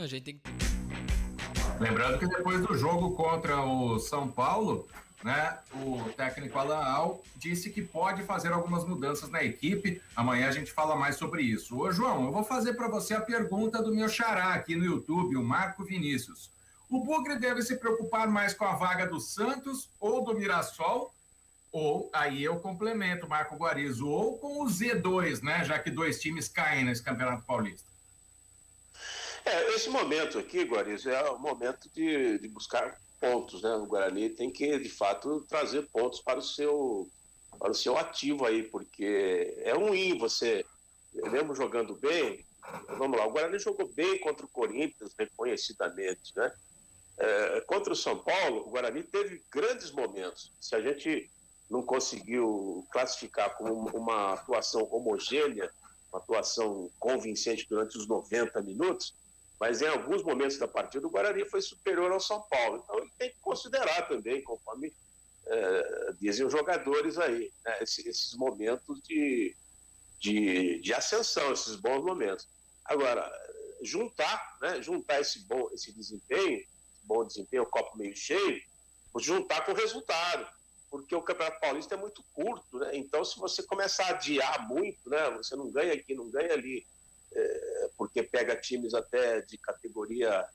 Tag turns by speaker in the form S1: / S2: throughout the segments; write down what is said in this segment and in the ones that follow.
S1: A gente tem que...
S2: Lembrando que depois do jogo contra o São Paulo, né, o técnico Alan Al disse que pode fazer algumas mudanças na equipe. Amanhã a gente fala mais sobre isso. Ô, João, eu vou fazer para você a pergunta do meu xará aqui no YouTube, o Marco Vinícius. O Bugre deve se preocupar mais com a vaga do Santos ou do Mirassol? Ou, aí eu complemento, Marco Guarizo, ou com o Z2, né, já que 2 times caem nesse Campeonato Paulista.
S3: Esse momento aqui, Guarizo, é o momento de buscar pontos, né? O Guarani tem que, de fato, trazer pontos para o seu ativo aí, porque é ruim você, mesmo jogando bem, vamos lá, o Guarani jogou bem contra o Corinthians, reconhecidamente, né? Contra o São Paulo, o Guarani teve grandes momentos. Se a gente não conseguiu classificar como uma atuação homogênea, uma atuação convincente durante os 90 minutos, mas em alguns momentos da partida o Guarani foi superior ao São Paulo. Então ele tem que considerar também, conforme dizem os jogadores aí, né, esses momentos de ascensão, esses bons momentos. Agora, juntar esse bom desempenho, o copo meio cheio, juntar com o resultado, porque o Campeonato Paulista é muito curto, né? Então, se você começar a adiar muito, né, você não ganha aqui, não ganha ali, porque pega times até de categoria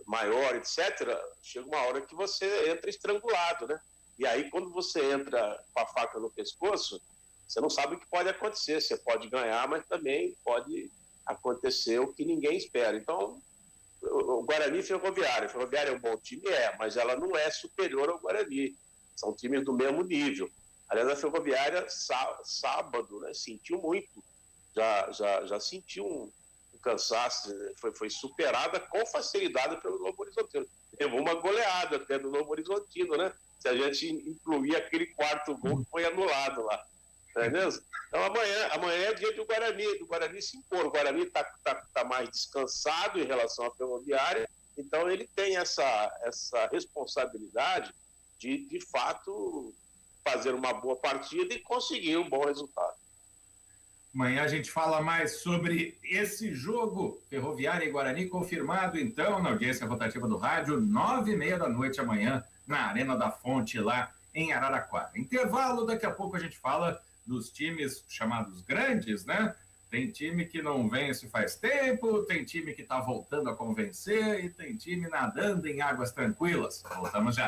S3: maior, etc., chega uma hora que você entra estrangulado, né? E aí, quando você entra com a faca no pescoço, você não sabe o que pode acontecer. Você pode ganhar, mas também pode acontecer o que ninguém espera. Então, o Guarani e Ferroviária. A Ferroviária é um bom time, mas ela não é superior ao Guarani. São times do mesmo nível. Aliás, a Ferroviária, sábado, né, sentiu muito. Já sentiu um cansaço, foi superada com facilidade pelo Novo Horizontino. Levou uma goleada até do Novo Horizontino, né? Se a gente incluir aquele quarto gol que foi anulado lá. Não é mesmo? Então amanhã é dia do Guarani se impor. O Guarani está mais descansado em relação à Ferroviária, então ele tem essa responsabilidade de fato fazer uma boa partida e conseguir um bom resultado.
S2: Amanhã a gente fala mais sobre esse jogo, Ferroviária e Guarani, confirmado então na audiência rotativa do rádio, 9h30 da noite amanhã, na Arena da Fonte, lá em Araraquara. Intervalo, daqui a pouco a gente fala dos times chamados grandes, né? Tem time que não vence faz tempo, tem time que está voltando a convencer e tem time nadando em águas tranquilas. Voltamos já.